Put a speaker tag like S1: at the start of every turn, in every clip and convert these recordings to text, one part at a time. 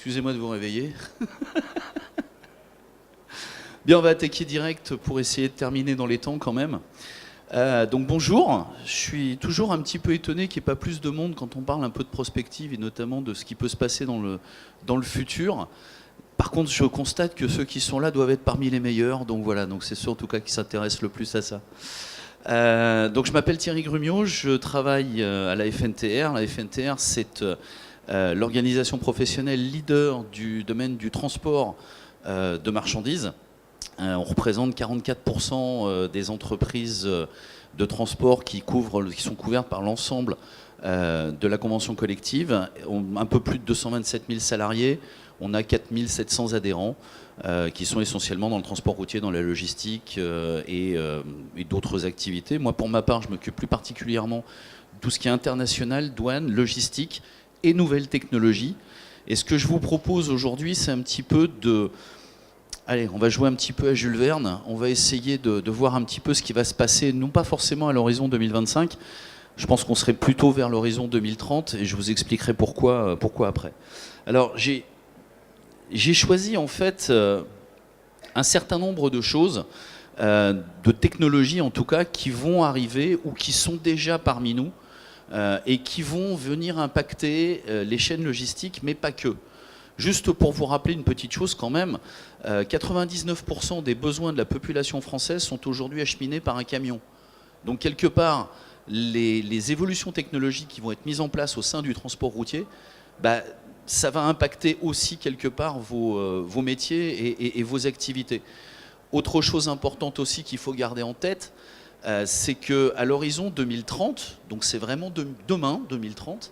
S1: Excusez-moi de vous réveiller. Bien, on va attaquer direct pour essayer de terminer dans les temps quand même. Donc bonjour, je suis toujours un petit peu étonné qu'il n'y ait pas plus de monde quand on parle un peu de prospective et notamment de ce qui peut se passer dans le futur. Par contre, je constate que ceux qui sont là doivent être parmi les meilleurs, donc voilà, donc c'est ceux en tout cas qui s'intéressent le plus à ça. Donc je m'appelle Thierry Grumiaux, je travaille à la FNTR. La FNTR, c'est l'organisation professionnelle leader du domaine du transport de marchandises. On représente 44% des entreprises de transport qui sont couvertes par l'ensemble de la convention collective. Un peu plus de 227 000 salariés. On a 4 700 adhérents qui sont essentiellement dans le transport routier, dans la logistique et d'autres activités. Moi, pour ma part, je m'occupe plus particulièrement de tout ce qui est international, douane, logistique et nouvelles technologies. Et ce que je vous propose aujourd'hui, c'est un petit peu de... Allez, on va jouer un petit peu à Jules Verne. On va essayer de voir un petit peu ce qui va se passer, non pas forcément à l'horizon 2025. Je pense qu'on serait plutôt vers l'horizon 2030 et je vous expliquerai pourquoi après. Alors, j'ai choisi en fait un certain nombre de choses, de technologies en tout cas, qui vont arriver ou qui sont déjà parmi nous et qui vont venir impacter les chaînes logistiques, mais pas que. Juste pour vous rappeler une petite chose quand même, 99% des besoins de la population française sont aujourd'hui acheminés par un camion. Donc quelque part, les évolutions technologiques qui vont être mises en place au sein du transport routier, ça va impacter aussi quelque part vos métiers et vos activités. Autre chose importante aussi qu'il faut garder en tête, c'est qu'à l'horizon 2030, donc c'est vraiment demain, 2030,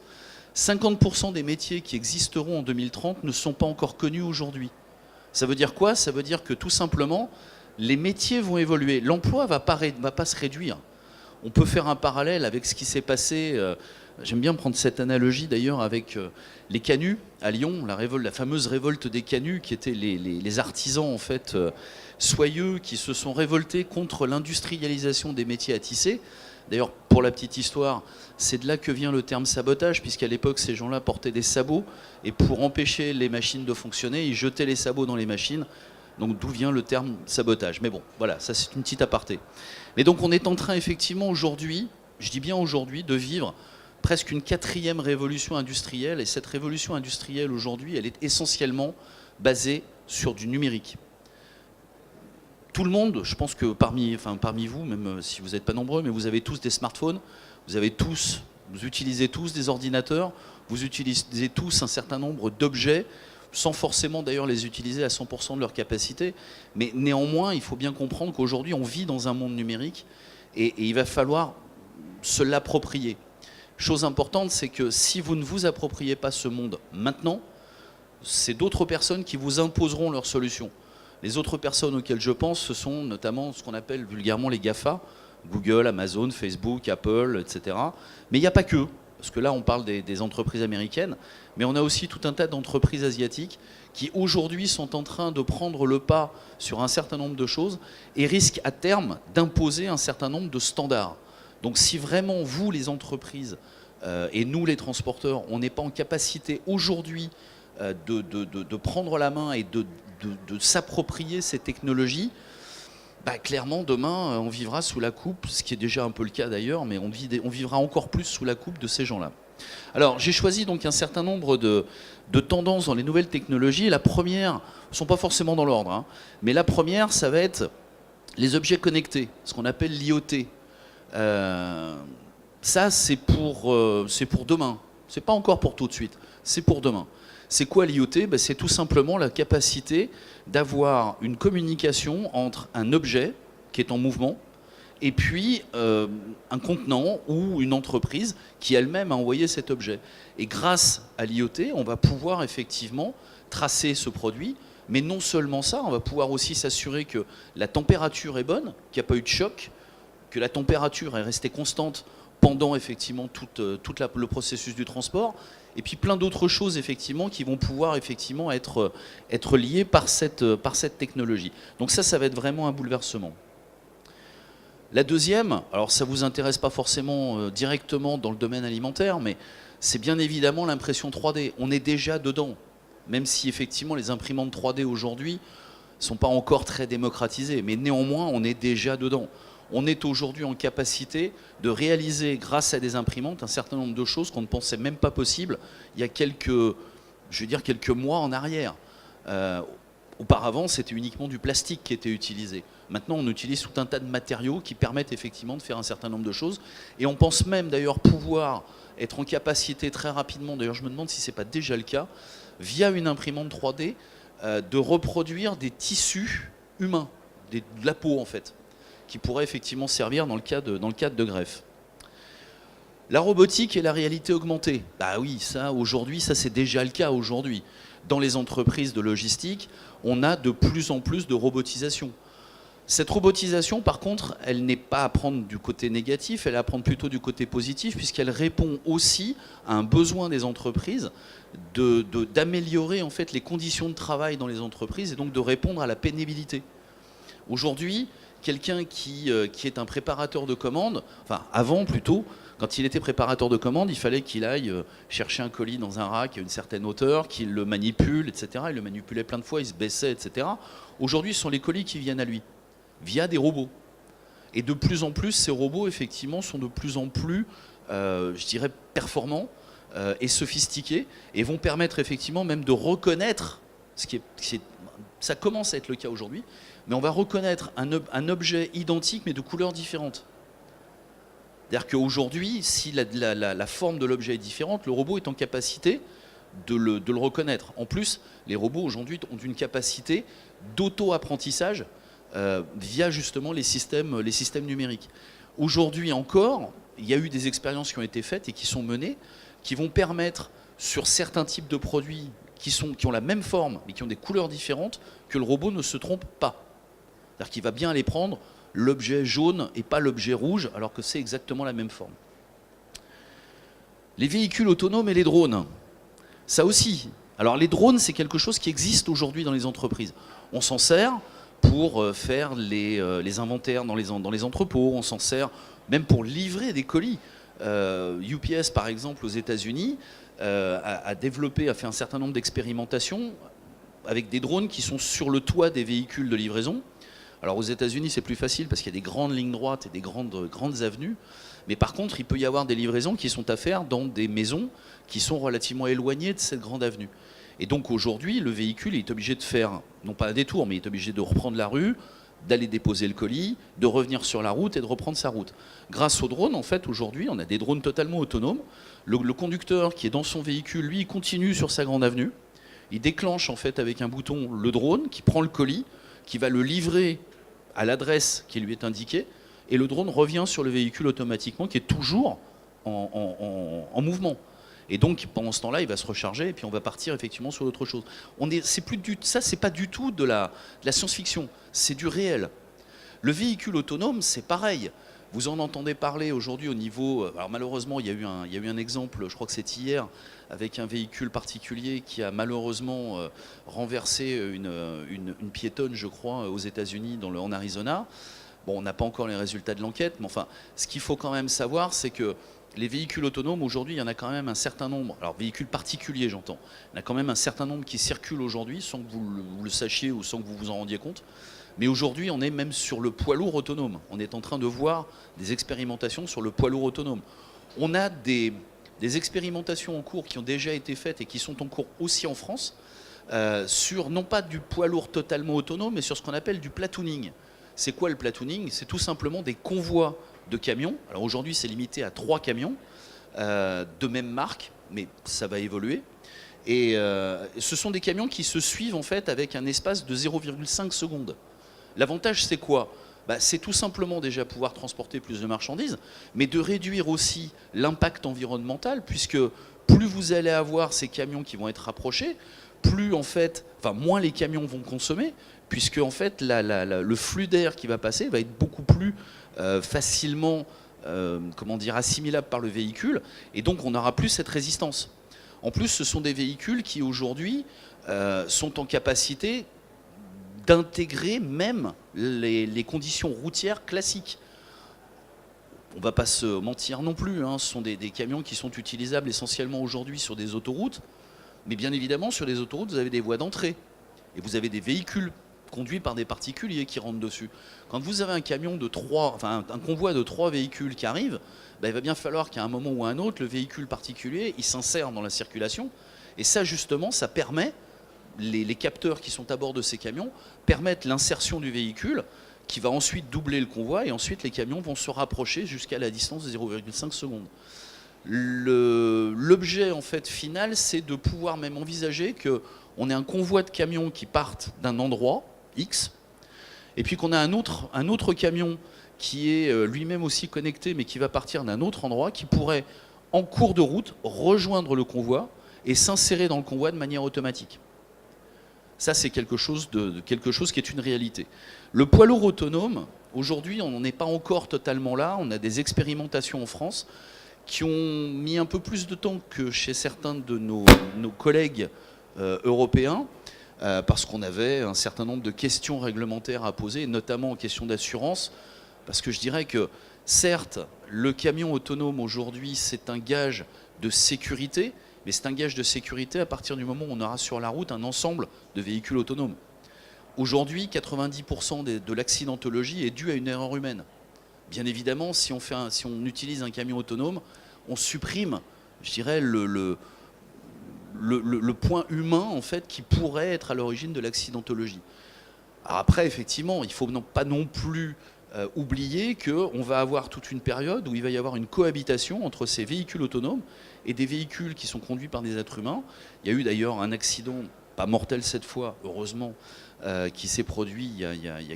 S1: 50% des métiers qui existeront en 2030 ne sont pas encore connus aujourd'hui. Ça veut dire quoi? Ça veut dire que tout simplement, les métiers vont évoluer. L'emploi ne va pas se réduire. On peut faire un parallèle avec ce qui s'est passé, j'aime bien prendre cette analogie d'ailleurs avec les canuts à Lyon, la fameuse révolte des canuts qui étaient les artisans en fait soyeux qui se sont révoltés contre l'industrialisation des métiers à tisser. D'ailleurs, pour la petite histoire, c'est de là que vient le terme sabotage, puisqu'à l'époque, ces gens-là portaient des sabots, et pour empêcher les machines de fonctionner, ils jetaient les sabots dans les machines, donc d'où vient le terme sabotage. Mais bon, voilà, ça c'est une petite aparté. Mais donc on est en train effectivement aujourd'hui, je dis bien aujourd'hui, de vivre presque une 4e révolution industrielle, et cette révolution industrielle aujourd'hui, elle est essentiellement basée sur du numérique. Tout le monde, je pense que parmi vous, même si vous n'êtes pas nombreux, mais vous avez tous des smartphones, vous utilisez tous des ordinateurs, vous utilisez tous un certain nombre d'objets, sans forcément d'ailleurs les utiliser à 100% de leur capacité. Mais néanmoins, il faut bien comprendre qu'aujourd'hui, on vit dans un monde numérique et il va falloir se l'approprier. Chose importante, c'est que si vous ne vous appropriez pas ce monde maintenant, c'est d'autres personnes qui vous imposeront leurs solutions. Les autres personnes auxquelles je pense, ce sont notamment ce qu'on appelle vulgairement les GAFA, Google, Amazon, Facebook, Apple, etc. Mais il n'y a pas que, parce que là on parle des entreprises américaines, mais on a aussi tout un tas d'entreprises asiatiques qui aujourd'hui sont en train de prendre le pas sur un certain nombre de choses et risquent à terme d'imposer un certain nombre de standards. Donc si vraiment vous, les entreprises, et nous les transporteurs, on n'est pas en capacité aujourd'hui de prendre la main et de s'approprier ces technologies, clairement demain on vivra sous la coupe, ce qui est déjà un peu le cas d'ailleurs, mais on vivra encore plus sous la coupe de ces gens-là. Alors j'ai choisi donc un certain nombre de tendances dans les nouvelles technologies. La première, ne sont pas forcément dans l'ordre, hein, mais la première ça va être les objets connectés, ce qu'on appelle l'IoT. Ça c'est pour demain, c'est pas encore pour tout de suite, c'est pour demain. C'est quoi l'IoT? C'est tout simplement la capacité d'avoir une communication entre un objet qui est en mouvement et puis un contenant ou une entreprise qui elle-même a envoyé cet objet. Et grâce à l'IoT, on va pouvoir effectivement tracer ce produit, mais non seulement ça, on va pouvoir aussi s'assurer que la température est bonne, qu'il n'y a pas eu de choc, que la température est restée constante pendant effectivement tout le processus du transport, et puis plein d'autres choses effectivement qui vont pouvoir effectivement être liées par cette technologie. Donc ça va être vraiment un bouleversement. La deuxième, alors ça ne vous intéresse pas forcément directement dans le domaine alimentaire, mais c'est bien évidemment l'impression 3D. On est déjà dedans. même si effectivement les imprimantes 3D aujourd'hui ne sont pas encore très démocratisées, mais néanmoins on est déjà dedans. On est aujourd'hui en capacité de réaliser, grâce à des imprimantes, un certain nombre de choses qu'on ne pensait même pas possible il y a quelques mois en arrière. Auparavant, c'était uniquement du plastique qui était utilisé. Maintenant, on utilise tout un tas de matériaux qui permettent effectivement de faire un certain nombre de choses. Et on pense même d'ailleurs pouvoir être en capacité très rapidement, d'ailleurs je me demande si ce n'est pas déjà le cas, via une imprimante 3D, de reproduire des tissus humains, de la peau en fait, qui pourraient effectivement servir dans le cadre de greffe. La robotique et la réalité augmentée, bah oui, ça aujourd'hui, ça c'est déjà le cas aujourd'hui. Dans les entreprises de logistique, on a de plus en plus de robotisation. Cette robotisation, par contre, elle n'est pas à prendre du côté négatif, elle est à prendre plutôt du côté positif, puisqu'elle répond aussi à un besoin des entreprises d'améliorer en fait les conditions de travail dans les entreprises et donc de répondre à la pénibilité. Aujourd'hui, quelqu'un qui est un préparateur de commandes, enfin avant plutôt, quand il était préparateur de commandes, il fallait qu'il aille chercher un colis dans un rack à une certaine hauteur, qu'il le manipule, etc. Il le manipulait plein de fois, il se baissait, etc. Aujourd'hui, ce sont les colis qui viennent à lui, via des robots. Et de plus en plus, ces robots, effectivement, sont de plus en plus, je dirais, performants et sophistiqués, et vont permettre, effectivement, même de reconnaître, ça commence à être le cas aujourd'hui, mais on va reconnaître un objet identique, mais de couleurs différentes. C'est-à-dire qu'aujourd'hui, si la forme de l'objet est différente, le robot est en capacité de le reconnaître. En plus, les robots aujourd'hui ont une capacité d'auto-apprentissage via justement les systèmes numériques. Aujourd'hui encore, il y a eu des expériences qui ont été faites et qui sont menées, qui vont permettre sur certains types de produits qui ont la même forme mais qui ont des couleurs différentes, que le robot ne se trompe pas. C'est-à-dire qu'il va bien aller prendre l'objet jaune et pas l'objet rouge, alors que c'est exactement la même forme. Les véhicules autonomes et les drones, ça aussi. Alors les drones, c'est quelque chose qui existe aujourd'hui dans les entreprises. On s'en sert pour faire les inventaires dans les entrepôts, on s'en sert même pour livrer des colis. UPS, par exemple, aux États-Unis, a fait un certain nombre d'expérimentations avec des drones qui sont sur le toit des véhicules de livraison. Alors aux États-Unis, c'est plus facile parce qu'il y a des grandes lignes droites et des grandes avenues. Mais par contre, il peut y avoir des livraisons qui sont à faire dans des maisons qui sont relativement éloignées de cette grande avenue. Et donc aujourd'hui, le véhicule est obligé de faire, non pas un détour, mais il est obligé de reprendre la rue, d'aller déposer le colis, de revenir sur la route et de reprendre sa route. Grâce aux drones, en fait, aujourd'hui, on a des drones totalement autonomes. Le conducteur qui est dans son véhicule, lui, il continue sur sa grande avenue. Il déclenche, en fait, avec un bouton, le drone qui prend le colis, qui va le livrer à l'adresse qui lui est indiquée, et le drone revient sur le véhicule automatiquement, qui est toujours en mouvement. Et donc, pendant ce temps-là, il va se recharger, et puis on va partir effectivement sur autre chose. Ça, c'est pas du tout de la science-fiction, c'est du réel. Le véhicule autonome, c'est pareil. Vous en entendez parler aujourd'hui au niveau... Alors malheureusement, il y a eu un exemple, je crois que c'est hier, avec un véhicule particulier qui a malheureusement renversé une piétonne, je crois, aux États-Unis, en Arizona. Bon, on n'a pas encore les résultats de l'enquête, mais enfin, ce qu'il faut quand même savoir, c'est que les véhicules autonomes, aujourd'hui, il y en a quand même un certain nombre. Alors, véhicules particuliers, j'entends. Il y en a quand même un certain nombre qui circulent aujourd'hui, sans que vous le sachiez ou sans que vous vous en rendiez compte. Mais aujourd'hui, on est même sur le poids lourd autonome. On est en train de voir des expérimentations sur le poids lourd autonome. On a des expérimentations en cours qui ont déjà été faites et qui sont en cours aussi en France, sur non pas du poids lourd totalement autonome, mais sur ce qu'on appelle du platooning. C'est quoi le platooning? C'est tout simplement des convois de camions. Alors aujourd'hui, c'est limité à 3 camions de même marque, mais ça va évoluer. Et ce sont des camions qui se suivent en fait avec un espace de 0,5 secondes. L'avantage, c'est quoi? C'est tout simplement déjà pouvoir transporter plus de marchandises, mais de réduire aussi l'impact environnemental, puisque plus vous allez avoir ces camions qui vont être rapprochés, moins les camions vont consommer, puisque en fait, le flux d'air qui va passer va être beaucoup plus facilement assimilable par le véhicule, et donc on n'aura plus cette résistance. En plus, ce sont des véhicules qui aujourd'hui sont en capacité d'intégrer même les conditions routières classiques. On ne va pas se mentir non plus, hein, ce sont des camions qui sont utilisables essentiellement aujourd'hui sur des autoroutes, Mais bien évidemment, sur les autoroutes, vous avez des voies d'entrée. Et vous avez des véhicules conduits par des particuliers qui rentrent dessus. Quand vous avez un camion de un convoi de 3 véhicules qui arrive, il va bien falloir qu'à un moment ou à un autre, le véhicule particulier, il s'insère dans la circulation. Et ça, justement, ça permet, les capteurs qui sont à bord de ces camions, permettent l'insertion du véhicule qui va ensuite doubler le convoi et ensuite les camions vont se rapprocher jusqu'à la distance de 0,5 secondes. L'objet en fait final, c'est de pouvoir même envisager qu'on ait un convoi de camions qui partent d'un endroit X, et puis qu'on a un autre camion qui est lui-même aussi connecté, mais qui va partir d'un autre endroit, qui pourrait, en cours de route, rejoindre le convoi et s'insérer dans le convoi de manière automatique. Ça, c'est quelque chose qui est une réalité. Le poids lourd autonome, aujourd'hui, on n'en est pas encore totalement là. On a des expérimentations en France qui ont mis un peu plus de temps que chez certains de nos collègues européens, parce qu'on avait un certain nombre de questions réglementaires à poser, notamment en question d'assurance, parce que je dirais que, certes, le camion autonome aujourd'hui, c'est un gage de sécurité, mais c'est un gage de sécurité à partir du moment où on aura sur la route un ensemble de véhicules autonomes. Aujourd'hui, 90% de l'accidentologie est due à une erreur humaine. Bien évidemment, si on utilise un camion autonome, on supprime, je dirais, le point humain en fait, qui pourrait être à l'origine de l'accidentologie. Alors après, effectivement, il ne faut pas non plus oublier qu'on va avoir toute une période où il va y avoir une cohabitation entre ces véhicules autonomes et des véhicules qui sont conduits par des êtres humains. Il y a eu d'ailleurs un accident, pas mortel cette fois, heureusement, qui s'est produit il y a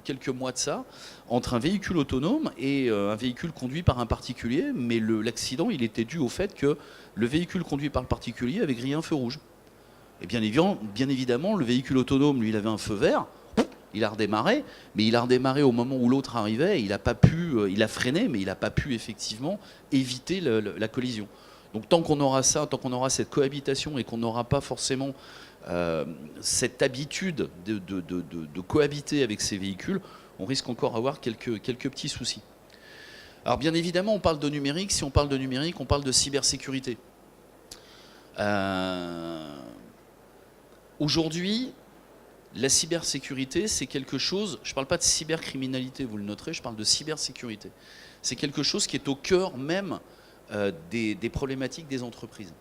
S1: quelques mois de ça, entre un véhicule autonome et un véhicule conduit par un particulier, mais l'accident, il était dû au fait que le véhicule conduit par le particulier avait grillé un feu rouge. Et bien évidemment, le véhicule autonome, lui, il avait un feu vert, il a redémarré, mais il a redémarré au moment où l'autre arrivait, il a freiné, mais il n'a pas pu effectivement éviter la collision. Donc tant qu'on aura ça, tant qu'on aura cette cohabitation et qu'on n'aura pas forcément cette habitude de cohabiter avec ces véhicules, on risque encore d'avoir quelques petits soucis. Alors bien évidemment, on parle de numérique. Si on parle de numérique, on parle de cybersécurité. Aujourd'hui, la cybersécurité, c'est quelque chose, je ne parle pas de cybercriminalité, vous le noterez, je parle de cybersécurité. C'est quelque chose qui est au cœur même des problématiques des entreprises.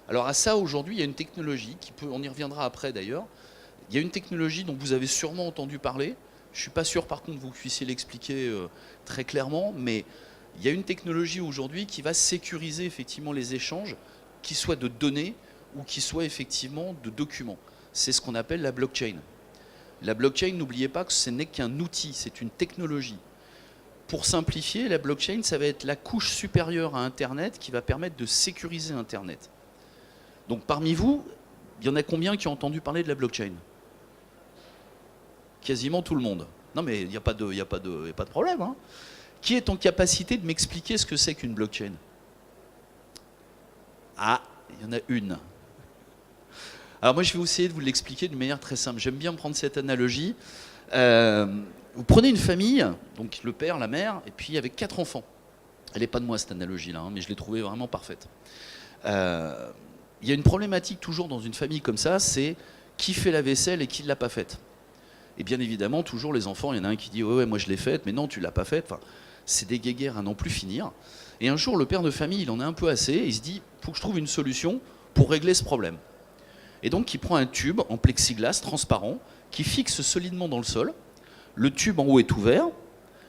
S1: Alors à ça, aujourd'hui, il y a une technologie, on y reviendra après d'ailleurs, il y a une technologie dont vous avez sûrement entendu parler, je ne suis pas sûr par contre que vous puissiez l'expliquer très clairement, mais il y a une technologie aujourd'hui qui va sécuriser effectivement les échanges, qu'ils soient de données ou qu'ils soient effectivement de documents. C'est ce qu'on appelle la blockchain. La blockchain, n'oubliez pas que ce n'est qu'un outil, c'est une technologie. Pour simplifier, la blockchain, ça va être la couche supérieure à Internet qui va permettre de sécuriser Internet. Donc parmi vous, il y en a combien qui ont entendu parler de la blockchain? Quasiment tout le monde. Non mais il n'y a pas de problème. Hein. Qui est en capacité de m'expliquer ce que c'est qu'une blockchain? Ah, il y en a une. Alors moi je vais essayer de vous l'expliquer d'une manière très simple. J'aime bien prendre cette analogie. Vous prenez une famille, donc le père, la mère, et puis avec 4 enfants. Elle n'est pas de moi cette analogie-là, hein, mais je l'ai trouvée vraiment parfaite. Il y a une problématique toujours dans une famille comme ça, c'est qui fait la vaisselle et qui ne l'a pas faite. Et bien évidemment, toujours les enfants, il y en a un qui dit ouais, moi je l'ai faite, mais non, tu ne l'as pas faite. Enfin, c'est des guéguerres à n'en plus finir. Et un jour, le père de famille, il en a un peu assez, et il se dit il faut que je trouve une solution pour régler ce problème. Et donc, il prend un tube en plexiglas transparent qui fixe solidement dans le sol. Le tube en haut est ouvert.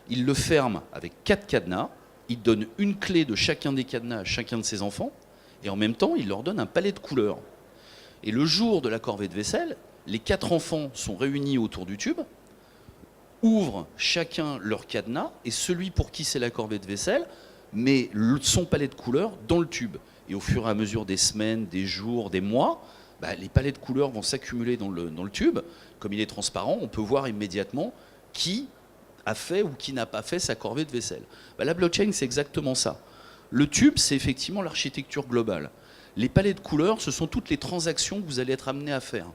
S1: Il le ferme avec 4 cadenas. Il donne une clé de chacun des cadenas à chacun de ses enfants. Et en même temps, il leur donne un palette de couleurs. Et le jour de la corvée de vaisselle, les 4 enfants sont réunis autour du tube, ouvrent chacun leur cadenas, et celui pour qui c'est la corvée de vaisselle met son palette de couleurs dans le tube. Et au fur et à mesure des semaines, des jours, des mois, les palettes de couleurs vont s'accumuler dans le tube. Comme il est transparent, on peut voir immédiatement qui a fait ou qui n'a pas fait sa corvée de vaisselle. La blockchain, c'est exactement ça. Le tube, c'est effectivement l'architecture globale. Les palettes de couleurs, ce sont toutes les transactions que vous allez être amené à faire.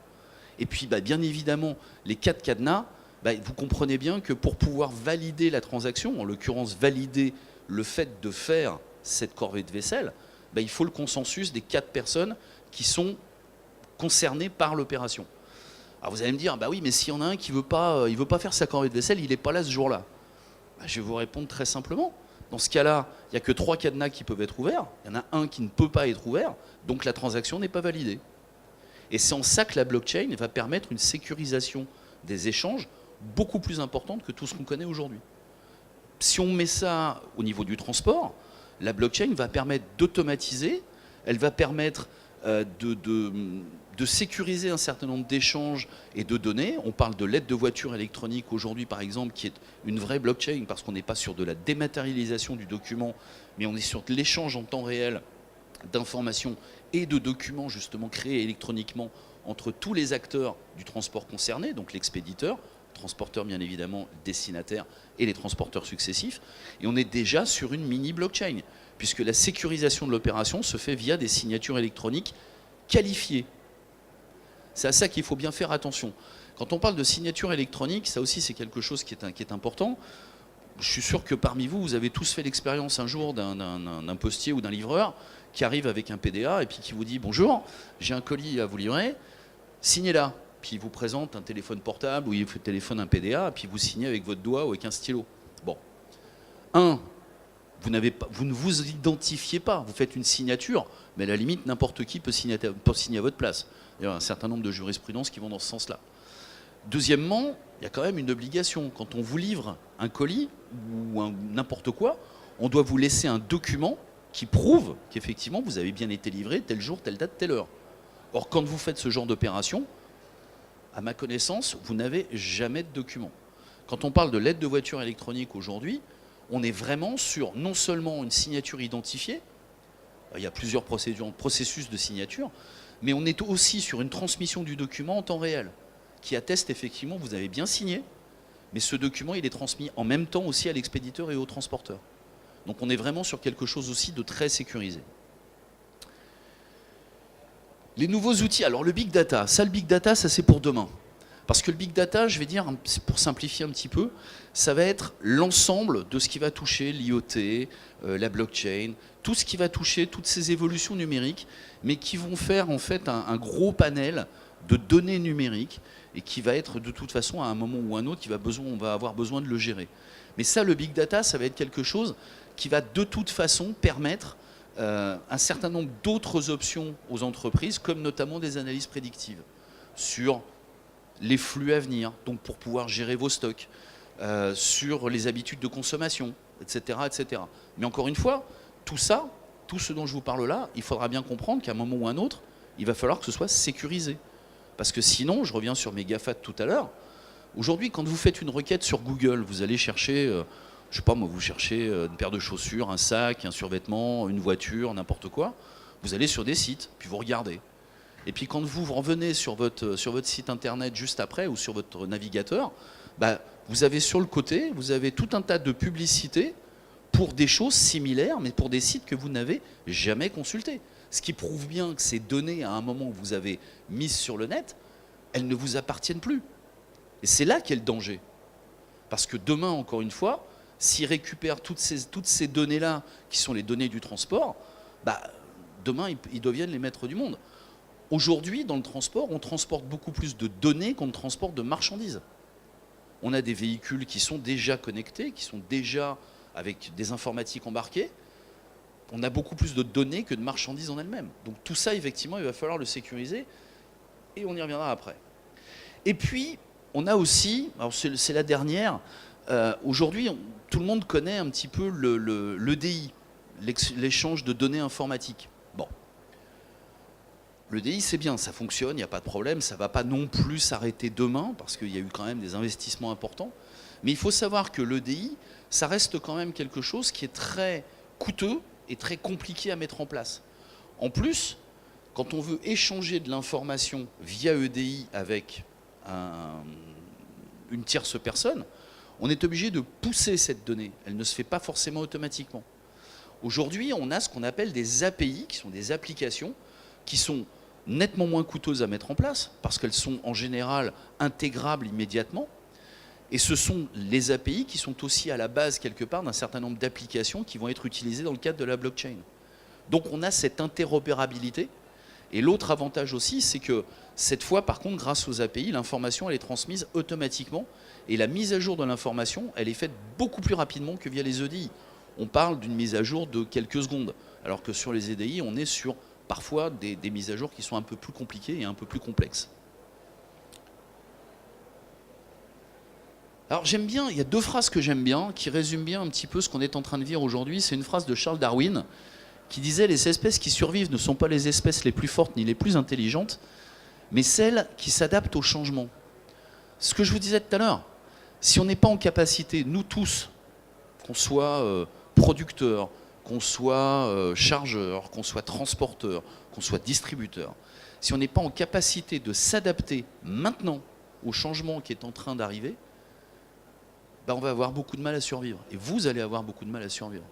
S1: Et puis, bien évidemment, les 4 cadenas, vous comprenez bien que pour pouvoir valider la transaction, en l'occurrence valider le fait de faire cette corvée de vaisselle, il faut le consensus des 4 personnes qui sont concernés par l'opération. Alors vous allez me dire, bah oui, mais s'il y en a un qui veut pas faire sa corvée de vaisselle, il n'est pas là ce jour-là. Bah, je vais vous répondre très simplement. Dans ce cas-là, il n'y a que 3 cadenas qui peuvent être ouverts. Il y en a un qui ne peut pas être ouvert, donc la transaction n'est pas validée. Et c'est en ça que la blockchain va permettre une sécurisation des échanges beaucoup plus importante que tout ce qu'on connaît aujourd'hui. Si on met ça au niveau du transport, la blockchain va permettre d'automatiser, elle va permettre de sécuriser un certain nombre d'échanges et de données. On parle de l'aide de voiture électronique aujourd'hui, par exemple, qui est une vraie blockchain, parce qu'on n'est pas sur de la dématérialisation du document, mais on est sur de l'échange en temps réel d'informations et de documents justement créés électroniquement entre tous les acteurs du transport concerné, donc l'expéditeur, transporteur bien évidemment, destinataire et les transporteurs successifs. Et on est déjà sur une mini blockchain, puisque la sécurisation de l'opération se fait via des signatures électroniques qualifiées. C'est à ça qu'il faut bien faire attention. Quand on parle de signature électronique, ça aussi c'est quelque chose qui est important. Je suis sûr que parmi vous, vous avez tous fait l'expérience un jour d'un postier ou d'un livreur qui arrive avec un PDA et puis qui vous dit « Bonjour, j'ai un colis à vous livrer, signez là ». Puis il vous présente un téléphone portable ou il vous téléphone un PDA et puis vous signez avec votre doigt ou avec un stylo. Bon. Vous ne vous identifiez pas, vous faites une signature, mais à la limite, n'importe qui peut signer à votre place. Il y a un certain nombre de jurisprudences qui vont dans ce sens-là. Deuxièmement, il y a quand même une obligation. Quand on vous livre un colis ou n'importe quoi, on doit vous laisser un document qui prouve qu'effectivement, vous avez bien été livré tel jour, telle date, telle heure. Or, quand vous faites ce genre d'opération, à ma connaissance, vous n'avez jamais de document. Quand on parle de l'aide de voiture électronique aujourd'hui, on est vraiment sur non seulement une signature identifiée, il y a plusieurs processus de signature, mais on est aussi sur une transmission du document en temps réel, qui atteste effectivement que vous avez bien signé, mais ce document il est transmis en même temps aussi à l'expéditeur et au transporteur. Donc on est vraiment sur quelque chose aussi de très sécurisé. Les nouveaux outils, alors le big data, ça c'est pour demain. Parce que le big data, je vais dire, pour simplifier un petit peu, ça va être l'ensemble de ce qui va toucher l'IoT, la blockchain, tout ce qui va toucher toutes ces évolutions numériques, mais qui vont faire en fait un gros panel de données numériques et qui va être de toute façon à un moment ou un autre, on va avoir besoin de le gérer. Mais ça, le big data, ça va être quelque chose qui va de toute façon permettre un certain nombre d'autres options aux entreprises, comme notamment des analyses prédictives sur les flux à venir, donc pour pouvoir gérer vos stocks, sur les habitudes de consommation, etc., etc. Mais encore une fois, tout ça, tout ce dont je vous parle là, il faudra bien comprendre qu'à un moment ou un autre, il va falloir que ce soit sécurisé. Parce que sinon, je reviens sur mes GAFA de tout à l'heure, aujourd'hui, quand vous faites une requête sur Google, vous allez chercher, je sais pas moi, vous cherchez une paire de chaussures, un sac, un survêtement, une voiture, n'importe quoi, vous allez sur des sites, puis vous regardez. Et puis quand vous revenez sur votre site internet juste après ou sur votre navigateur, bah, vous avez sur le côté, vous avez tout un tas de publicités pour des choses similaires, mais pour des sites que vous n'avez jamais consultés. Ce qui prouve bien que ces données, à un moment où vous avez mises sur le net, elles ne vous appartiennent plus. Et c'est là qu'est le danger. Parce que demain, encore une fois, s'ils récupèrent toutes ces données-là, qui sont les données du transport, bah, demain, ils deviennent les maîtres du monde. Aujourd'hui, dans le transport, on transporte beaucoup plus de données qu'on ne transporte de marchandises. On a des véhicules qui sont déjà connectés, qui sont déjà avec des informatiques embarquées. On a beaucoup plus de données que de marchandises en elles-mêmes. Donc tout ça, effectivement, il va falloir le sécuriser et on y reviendra après. Et puis, on a aussi, alors c'est la dernière, aujourd'hui, tout le monde connaît un petit peu l'EDI, l'échange de données informatiques. Bon. L'EDI, c'est bien, ça fonctionne, il n'y a pas de problème, ça ne va pas non plus s'arrêter demain, parce qu'il y a eu quand même des investissements importants. Mais il faut savoir que l'EDI, ça reste quand même quelque chose qui est très coûteux et très compliqué à mettre en place. En plus, quand on veut échanger de l'information via EDI avec une tierce personne, on est obligé de pousser cette donnée. Elle ne se fait pas forcément automatiquement. Aujourd'hui, on a ce qu'on appelle des API, qui sont des applications, qui sont nettement moins coûteuses à mettre en place, parce qu'elles sont en général intégrables immédiatement. Et ce sont les API qui sont aussi à la base, quelque part, d'un certain nombre d'applications qui vont être utilisées dans le cadre de la blockchain. Donc on a cette interopérabilité. Et l'autre avantage aussi, c'est que cette fois, par contre, grâce aux API, l'information elle est transmise automatiquement et la mise à jour de l'information, elle est faite beaucoup plus rapidement que via les EDI. On parle d'une mise à jour de quelques secondes, alors que sur les EDI, on est sur parfois des mises à jour qui sont un peu plus compliquées et un peu plus complexes. Alors j'aime bien, il y a deux phrases que j'aime bien, qui résument bien un petit peu ce qu'on est en train de vivre aujourd'hui. C'est une phrase de Charles Darwin, qui disait « Les espèces qui survivent ne sont pas les espèces les plus fortes ni les plus intelligentes, mais celles qui s'adaptent au changement. » Ce que je vous disais tout à l'heure, si on n'est pas en capacité, nous tous, qu'on soit producteur, qu'on soit chargeur, qu'on soit transporteur, qu'on soit distributeur, si on n'est pas en capacité de s'adapter maintenant au changement qui est en train d'arriver, ben on va avoir beaucoup de mal à survivre. Et vous allez avoir beaucoup de mal à survivre.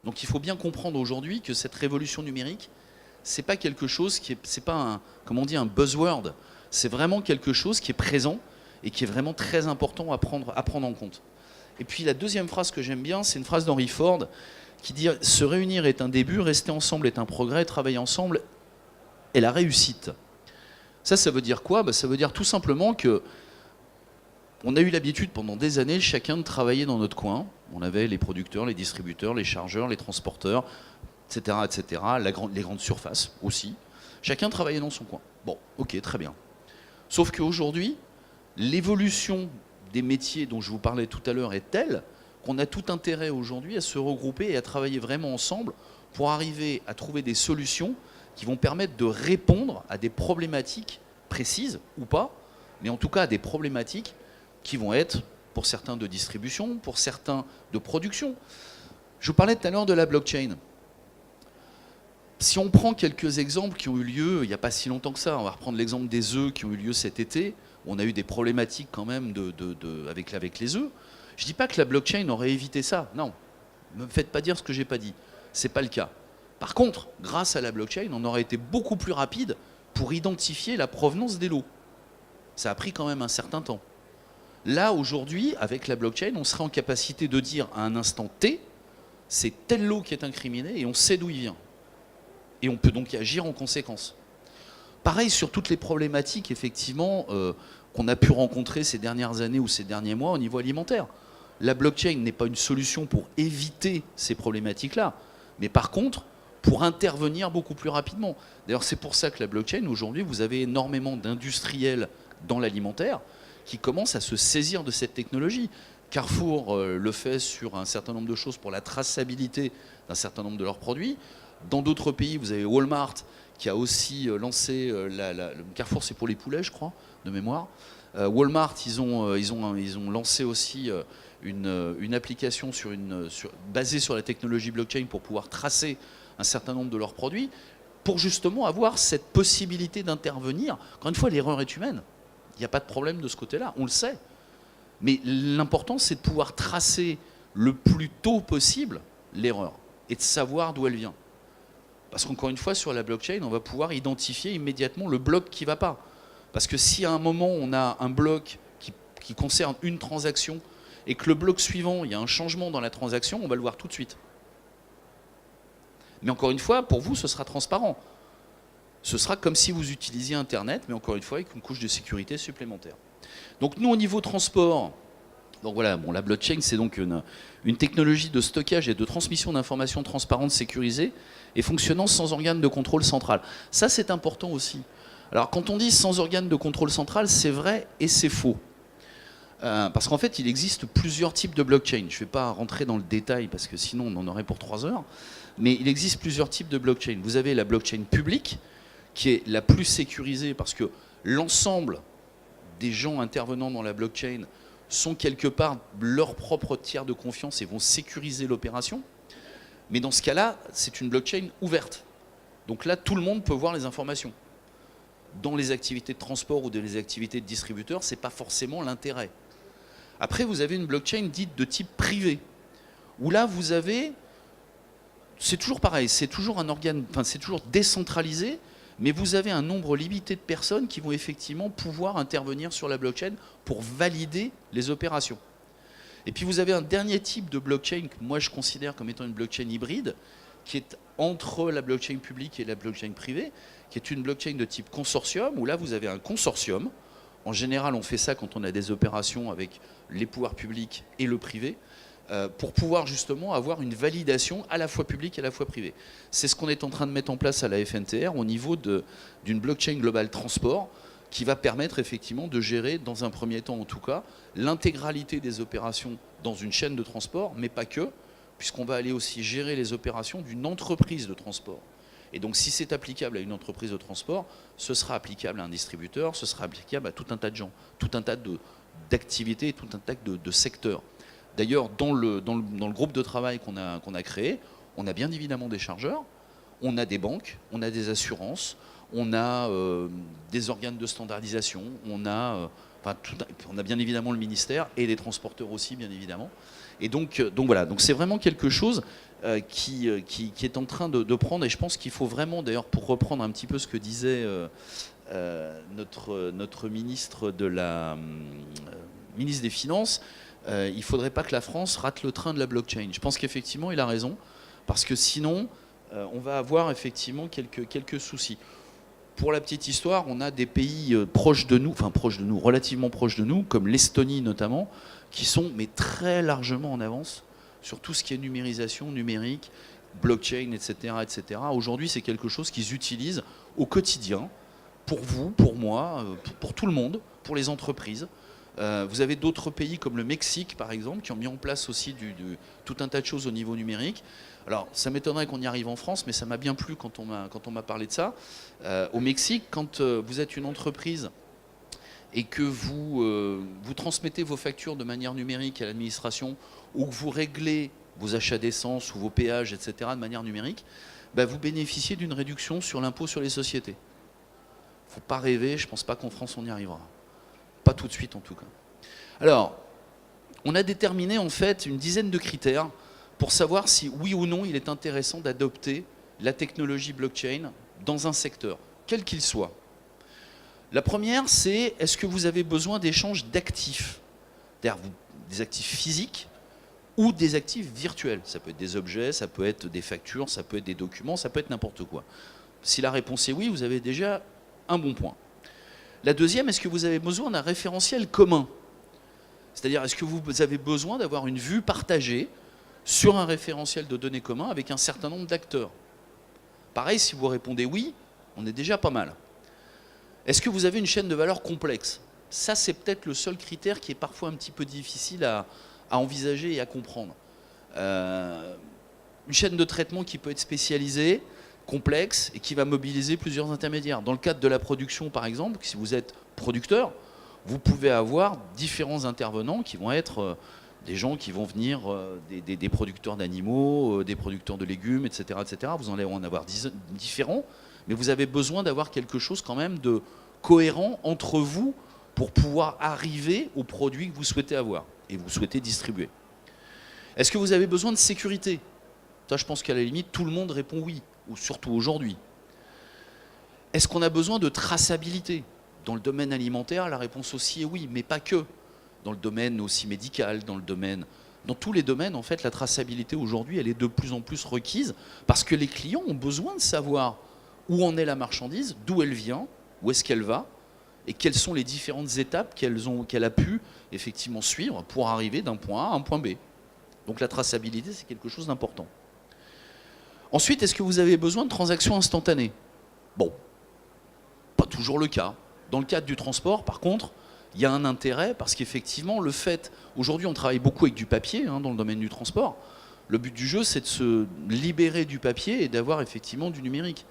S1: Donc il faut bien comprendre aujourd'hui que cette révolution numérique, c'est pas quelque chose qui est, c'est pas un, comment on dit, un buzzword. C'est vraiment quelque chose qui est présent et qui est vraiment très important à prendre en compte. Et puis la deuxième phrase que j'aime bien, c'est une phrase d'Henry Ford qui dit « Se réunir est un début, rester ensemble est un progrès, travailler ensemble est la réussite ». Ça veut dire quoi? Ça veut dire tout simplement que on a eu l'habitude pendant des années, chacun de travailler dans notre coin. On avait les producteurs, les distributeurs, les chargeurs, les transporteurs, etc., etc., les grandes surfaces aussi. Chacun travaillait dans son coin. Bon, ok, très bien. Sauf qu'aujourd'hui, l'évolution des métiers dont je vous parlais tout à l'heure est telle qu'on a tout intérêt aujourd'hui à se regrouper et à travailler vraiment ensemble pour arriver à trouver des solutions qui vont permettre de répondre à des problématiques précises ou pas, mais en tout cas à des problématiques qui vont être, pour certains, de distribution, pour certains, de production. Je vous parlais tout à l'heure de la blockchain. Si on prend quelques exemples qui ont eu lieu il n'y a pas si longtemps que ça, on va reprendre l'exemple des œufs qui ont eu lieu cet été, on a eu des problématiques quand même avec les œufs. Je ne dis pas que la blockchain aurait évité ça, non. Ne me faites pas dire ce que je n'ai pas dit. Ce n'est pas le cas. Par contre, grâce à la blockchain, on aurait été beaucoup plus rapide pour identifier la provenance des lots. Ça a pris quand même un certain temps. Là, aujourd'hui, avec la blockchain, on serait en capacité de dire à un instant T, c'est tel lot qui est incriminé et on sait d'où il vient. Et on peut donc agir en conséquence. Pareil sur toutes les problématiques, effectivement, qu'on a pu rencontrer ces dernières années ou ces derniers mois au niveau alimentaire. La blockchain n'est pas une solution pour éviter ces problématiques-là, mais par contre, pour intervenir beaucoup plus rapidement. D'ailleurs, c'est pour ça que la blockchain, aujourd'hui, vous avez énormément d'industriels dans l'alimentaire qui commencent à se saisir de cette technologie. Carrefour le fait sur un certain nombre de choses pour la traçabilité d'un certain nombre de leurs produits. Dans d'autres pays, vous avez Walmart qui a aussi lancé, Carrefour c'est pour les poulets je crois, de mémoire. Walmart, ils ont lancé aussi une application basée sur la technologie blockchain pour pouvoir tracer un certain nombre de leurs produits, pour justement avoir cette possibilité d'intervenir. Encore une fois, l'erreur est humaine. Il n'y a pas de problème de ce côté-là, on le sait. Mais l'important, c'est de pouvoir tracer le plus tôt possible l'erreur et de savoir d'où elle vient. Parce qu'encore une fois, sur la blockchain, on va pouvoir identifier immédiatement le bloc qui ne va pas. Parce que si à un moment, on a un bloc qui concerne une transaction et que le bloc suivant, il y a un changement dans la transaction, on va le voir tout de suite. Mais encore une fois, pour vous, ce sera transparent. Ce sera comme si vous utilisiez Internet, mais encore une fois, avec une couche de sécurité supplémentaire. Donc nous, au niveau transport, donc voilà, bon, la blockchain, c'est donc une technologie de stockage et de transmission d'informations transparentes, sécurisées et fonctionnant sans organe de contrôle central. Ça, c'est important aussi. Alors, quand on dit sans organe de contrôle central, c'est vrai et c'est faux. Parce qu'en fait, il existe plusieurs types de blockchain. Je ne vais pas rentrer dans le détail, parce que sinon, on en aurait pour 3 heures. Mais il existe plusieurs types de blockchain. Vous avez la blockchain publique, qui est la plus sécurisée, parce que l'ensemble des gens intervenant dans la blockchain sont quelque part leur propre tiers de confiance et vont sécuriser l'opération. Mais dans ce cas-là, c'est une blockchain ouverte. Donc là, tout le monde peut voir les informations. Dans les activités de transport ou dans les activités de distributeur, ce n'est pas forcément l'intérêt. Après, vous avez une blockchain dite de type privé, où là, vous avez... C'est toujours pareil, c'est toujours un organe, enfin, c'est toujours décentralisé, mais vous avez un nombre limité de personnes qui vont effectivement pouvoir intervenir sur la blockchain pour valider les opérations. Et puis vous avez un dernier type de blockchain que moi je considère comme étant une blockchain hybride, qui est entre la blockchain publique et la blockchain privée, qui est une blockchain de type consortium, où là vous avez un consortium. En général, on fait ça quand on a des opérations avec les pouvoirs publics et le privé, pour pouvoir justement avoir une validation à la fois publique et à la fois privée. C'est ce qu'on est en train de mettre en place à la FNTR au niveau d'une blockchain globale transport qui va permettre effectivement de gérer, dans un premier temps en tout cas, l'intégralité des opérations dans une chaîne de transport, mais pas que, puisqu'on va aller aussi gérer les opérations d'une entreprise de transport. Et donc si c'est applicable à une entreprise de transport, ce sera applicable à un distributeur, ce sera applicable à tout un tas de gens, tout un tas d'activités, tout un tas de secteurs. D'ailleurs, dans le groupe de travail qu'on a créé, on a bien évidemment des chargeurs, on a des banques, on a des assurances, on a des organes de standardisation, on a bien évidemment le ministère et les transporteurs aussi, bien évidemment. Et donc voilà, donc c'est vraiment quelque chose qui est en train de prendre, et je pense qu'il faut vraiment, d'ailleurs, pour reprendre un petit peu ce que disait notre ministre ministre des Finances, il ne faudrait pas que la France rate le train de la blockchain. Je pense qu'effectivement, il a raison, parce que sinon, on va avoir effectivement quelques soucis. Pour la petite histoire, on a des pays proches de nous, relativement proches de nous, comme l'Estonie notamment, qui sont mais très largement en avance sur tout ce qui est numérisation, numérique, blockchain, etc. etc. Aujourd'hui, c'est quelque chose qu'ils utilisent au quotidien, pour vous, pour moi, pour tout le monde, pour les entreprises. Vous avez d'autres pays comme le Mexique, par exemple, qui ont mis en place aussi tout un tas de choses au niveau numérique. Alors, ça m'étonnerait qu'on y arrive en France, mais ça m'a bien plu quand on m'a parlé de ça. Au Mexique, quand vous êtes une entreprise et que vous transmettez vos factures de manière numérique à l'administration, ou que vous réglez vos achats d'essence ou vos péages, etc., de manière numérique, vous bénéficiez d'une réduction sur l'impôt sur les sociétés. Il ne faut pas rêver, je ne pense pas qu'en France on y arrivera. Pas tout de suite en tout cas. Alors, on a déterminé en fait une dizaine de critères pour savoir si oui ou non il est intéressant d'adopter la technologie blockchain dans un secteur, quel qu'il soit. La première, c'est est-ce que vous avez besoin d'échanges d'actifs, c'est-à-dire des actifs physiques ou des actifs virtuels. Ça peut être des objets, ça peut être des factures, ça peut être des documents, ça peut être n'importe quoi. Si la réponse est oui, vous avez déjà un bon point. La deuxième, est-ce que vous avez besoin d'un référentiel commun? C'est-à-dire, est-ce que vous avez besoin d'avoir une vue partagée sur un référentiel de données commun avec un certain nombre d'acteurs? Pareil, si vous répondez oui, on est déjà pas mal. Est-ce que vous avez une chaîne de valeur complexe? Ça, c'est peut-être le seul critère qui est parfois un petit peu difficile à envisager et à comprendre. Une chaîne de traitement qui peut être spécialisée, complexe et qui va mobiliser plusieurs intermédiaires. Dans le cadre de la production, par exemple, si vous êtes producteur, vous pouvez avoir différents intervenants qui vont être des gens qui vont venir des producteurs d'animaux, des producteurs de légumes, etc., etc. Vous en allez en avoir différents, mais vous avez besoin d'avoir quelque chose quand même de cohérent entre vous pour pouvoir arriver aux produits que vous souhaitez avoir et vous souhaitez distribuer. Est-ce que vous avez besoin de sécurité? Ça, je pense qu'à la limite, tout le monde répond oui, ou surtout aujourd'hui. Est-ce qu'on a besoin de traçabilité? Dans le domaine alimentaire, la réponse aussi est oui, mais pas que. Dans le domaine aussi médical, dans tous les domaines, en fait, la traçabilité aujourd'hui, elle est de plus en plus requise parce que les clients ont besoin de savoir où en est la marchandise, d'où elle vient, où est-ce qu'elle va, et quelles sont les différentes étapes qu'elle a pu effectivement suivre pour arriver d'un point A à un point B. Donc la traçabilité, c'est quelque chose d'important. Ensuite, est-ce que vous avez besoin de transactions instantanées? Bon, pas toujours le cas. Dans le cadre du transport, par contre, il y a un intérêt parce qu'effectivement, le fait... Aujourd'hui, on travaille beaucoup avec du papier dans le domaine du transport. Le but du jeu, c'est de se libérer du papier et d'avoir effectivement du numérique.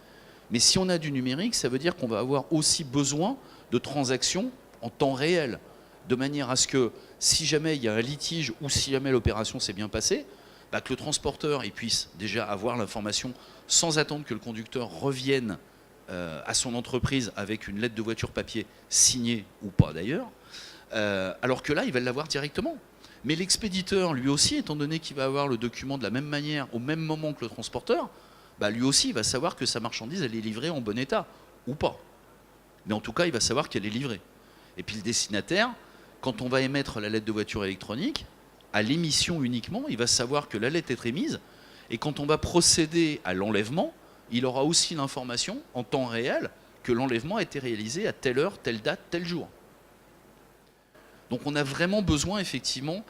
S1: Mais si on a du numérique, ça veut dire qu'on va avoir aussi besoin de transactions en temps réel, de manière à ce que si jamais il y a un litige ou si jamais l'opération s'est bien passée, que le transporteur puisse déjà avoir l'information sans attendre que le conducteur revienne à son entreprise avec une lettre de voiture papier signée ou pas d'ailleurs, alors que là, il va l'avoir directement. Mais l'expéditeur, lui aussi, étant donné qu'il va avoir le document de la même manière, au même moment que le transporteur, lui aussi, il va savoir que sa marchandise, elle est livrée en bon état, ou pas. Mais en tout cas, il va savoir qu'elle est livrée. Et puis le destinataire, quand on va émettre la lettre de voiture électronique, à l'émission uniquement, il va savoir que la lettre est émise, et quand on va procéder à l'enlèvement, il aura aussi l'information en temps réel que l'enlèvement a été réalisé à telle heure, telle date, tel jour. Donc on a vraiment besoin effectivement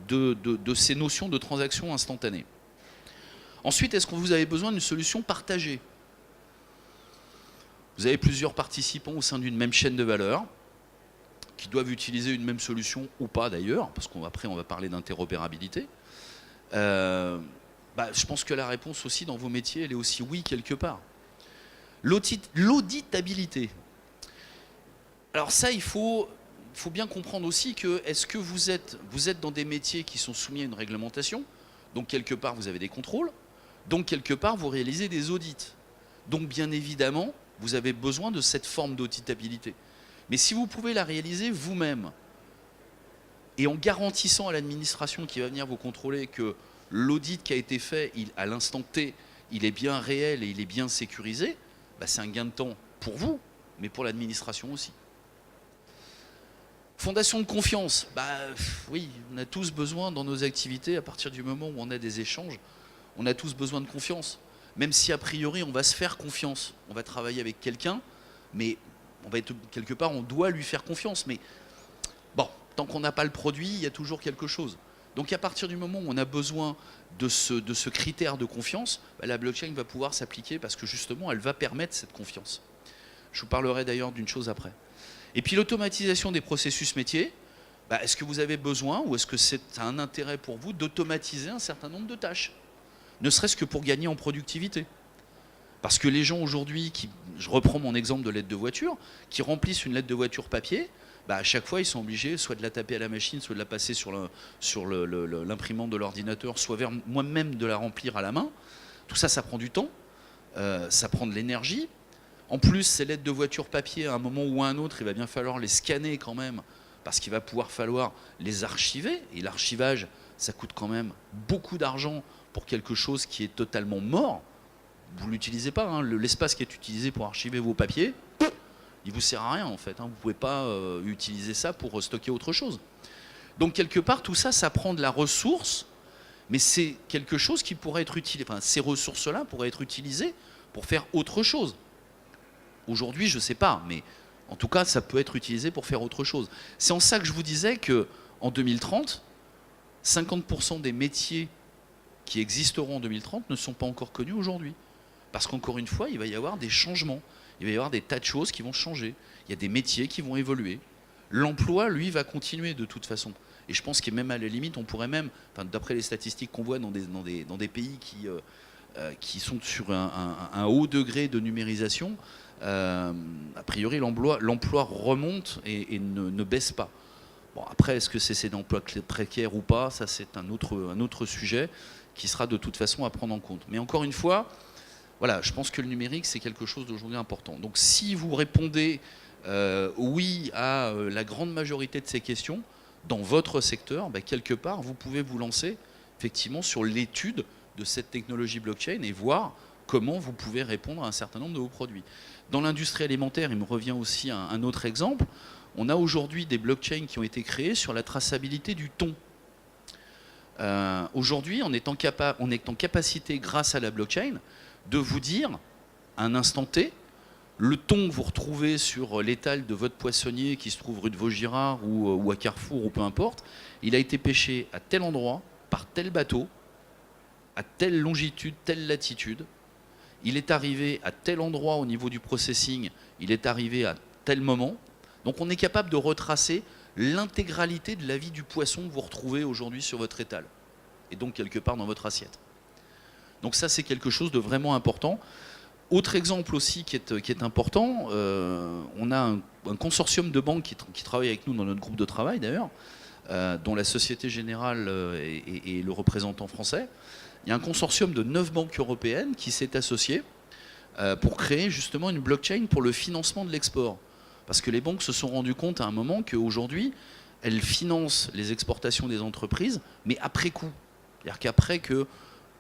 S1: de ces notions de transaction instantanée. Ensuite, est-ce que vous avez besoin d'une solution partagée? Vous avez plusieurs participants au sein d'une même chaîne de valeur qui doivent utiliser une même solution ou pas d'ailleurs, parce qu'après on va parler d'interopérabilité. Je pense que la réponse aussi dans vos métiers, elle est aussi oui quelque part. L'auditabilité. Alors ça, il faut bien comprendre aussi que est-ce que vous êtes dans des métiers qui sont soumis à une réglementation, donc quelque part vous avez des contrôles, donc quelque part vous réalisez des audits. Donc bien évidemment, vous avez besoin de cette forme d'auditabilité. Mais si vous pouvez la réaliser vous-même, et en garantissant à l'administration qui va venir vous contrôler que l'audit qui a été fait à l'instant T, il est bien réel et il est bien sécurisé, c'est un gain de temps pour vous, mais pour l'administration aussi. Fondation de confiance, oui, on a tous besoin dans nos activités, à partir du moment où on a des échanges, on a tous besoin de confiance. Même si a priori on va se faire confiance, on va travailler avec quelqu'un, mais on va être quelque part, on doit lui faire confiance. Mais bon, tant qu'on n'a pas le produit, il y a toujours quelque chose. Donc à partir du moment où on a besoin de ce critère de confiance, la blockchain va pouvoir s'appliquer parce que justement, elle va permettre cette confiance. Je vous parlerai d'ailleurs d'une chose après. Et puis l'automatisation des processus métiers, est-ce que vous avez besoin ou est-ce que c'est un intérêt pour vous d'automatiser un certain nombre de tâches ? Ne serait-ce que pour gagner en productivité. Parce que les gens aujourd'hui, je reprends mon exemple de lettre de voiture, qui remplissent une lettre de voiture papier, à chaque fois ils sont obligés soit de la taper à la machine, soit de la passer sur l'imprimante de l'ordinateur, soit moi-même de la remplir à la main. Tout ça, ça prend du temps, ça prend de l'énergie. En plus, ces lettres de voiture papier, à un moment ou à un autre, il va bien falloir les scanner quand même, parce qu'il va pouvoir falloir les archiver. Et l'archivage, ça coûte quand même beaucoup d'argent pour quelque chose qui est totalement mort. Vous ne l'utilisez pas, hein. L'espace qui est utilisé pour archiver vos papiers, il ne vous sert à rien en fait, hein. Vous ne pouvez pas utiliser ça pour stocker autre chose. Donc quelque part, tout ça, ça prend de la ressource, mais c'est quelque chose qui pourrait être utilisé, enfin ces ressources-là pourraient être utilisées pour faire autre chose. Aujourd'hui, je ne sais pas, mais en tout cas, ça peut être utilisé pour faire autre chose. C'est en ça que je vous disais qu'en 2030, 50% des métiers qui existeront en 2030 ne sont pas encore connus aujourd'hui. Parce qu'encore une fois, il va y avoir des changements. Il va y avoir des tas de choses qui vont changer. Il y a des métiers qui vont évoluer. L'emploi, lui, va continuer de toute façon. Et je pense que même à la limite, on pourrait même, d'après les statistiques qu'on voit dans des pays qui sont sur un haut degré de numérisation, a priori l'emploi remonte et ne baisse pas. Bon, après, est-ce que c'est des emplois précaires ou pas? Ça, c'est un autre sujet qui sera de toute façon à prendre en compte. Mais encore une fois, voilà, je pense que le numérique, c'est quelque chose d'aujourd'hui important. Donc si vous répondez oui à la grande majorité de ces questions, dans votre secteur, quelque part, vous pouvez vous lancer effectivement sur l'étude de cette technologie blockchain et voir comment vous pouvez répondre à un certain nombre de vos produits. Dans l'industrie alimentaire, il me revient aussi un autre exemple. On a aujourd'hui des blockchains qui ont été créés sur la traçabilité du thon. Aujourd'hui, on est en capacité, grâce à la blockchain, de vous dire, à un instant T, le thon que vous retrouvez sur l'étal de votre poissonnier qui se trouve rue de Vaugirard ou à Carrefour ou peu importe, il a été pêché à tel endroit, par tel bateau, à telle longitude, telle latitude. Il est arrivé à tel endroit au niveau du processing, il est arrivé à tel moment. Donc on est capable de retracer l'intégralité de la vie du poisson que vous retrouvez aujourd'hui sur votre étal. Et donc quelque part dans votre assiette. Donc ça, c'est quelque chose de vraiment important. Autre exemple aussi qui est important, on a un consortium de banques qui travaille avec nous dans notre groupe de travail d'ailleurs, dont la Société Générale est le représentant français. Il y a un consortium de 9 banques européennes qui s'est associé pour créer justement une blockchain pour le financement de l'export. Parce que les banques se sont rendues compte à un moment qu'aujourd'hui, elles financent les exportations des entreprises, mais après coup. C'est-à-dire qu'après que,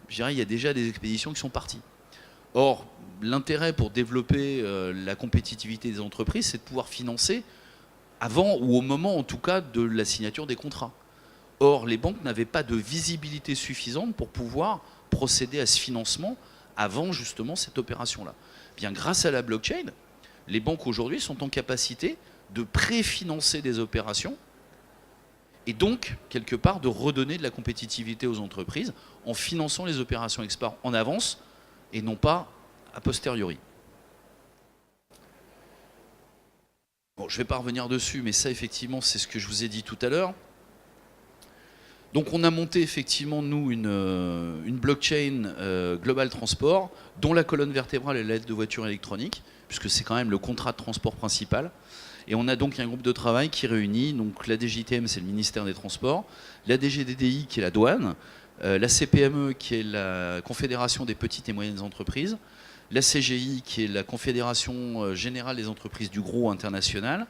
S1: je dirais, il y a déjà des expéditions qui sont parties. Or, l'intérêt pour développer la compétitivité des entreprises, c'est de pouvoir financer avant ou au moment, en tout cas, de la signature des contrats. Or, les banques n'avaient pas de visibilité suffisante pour pouvoir procéder à ce financement avant justement cette opération-là. Bien, grâce à la blockchain, les banques aujourd'hui sont en capacité de préfinancer des opérations et donc, quelque part, de redonner de la compétitivité aux entreprises en finançant les opérations export en avance et non pas a posteriori. Bon, je ne vais pas revenir dessus, mais ça, effectivement, c'est ce que je vous ai dit tout à l'heure. Donc, on a monté, effectivement, nous, une blockchain Global Transport, dont la colonne vertébrale est l'aide de voitures électroniques, puisque c'est quand même le contrat de transport principal. Et on a donc un groupe de travail qui réunit donc la DGTM, c'est le ministère des Transports, la DGDDI, qui est la douane, la CPME, qui est la Confédération des petites et moyennes entreprises, la CGI, qui est la Confédération générale des entreprises du gros international,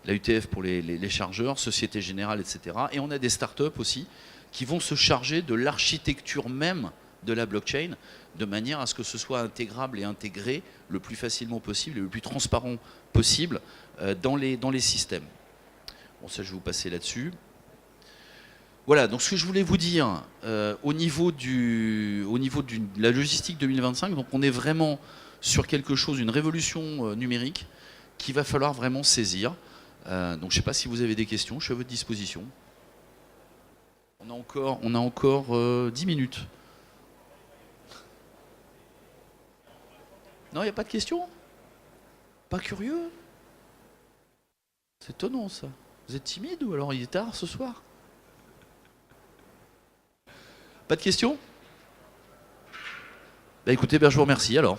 S1: la UTF pour les chargeurs, Société Générale, etc. Et on a des startups aussi qui vont se charger de l'architecture même de la blockchain, de manière à ce que ce soit intégrable et intégré le plus facilement possible et le plus transparent possible dans les systèmes. Bon, ça, je vais vous passer là-dessus. Voilà, donc ce que je voulais vous dire au niveau de la logistique 2025, donc on est vraiment sur quelque chose, une révolution numérique qu'il va falloir vraiment saisir. Donc je ne sais pas si vous avez des questions, je suis à votre disposition. On a encore 10 minutes. Non, il n'y a pas de questions? Pas curieux? C'est étonnant ça. Vous êtes timide ou alors il est tard ce soir? Pas de questions? Bah écoutez, je vous remercie alors.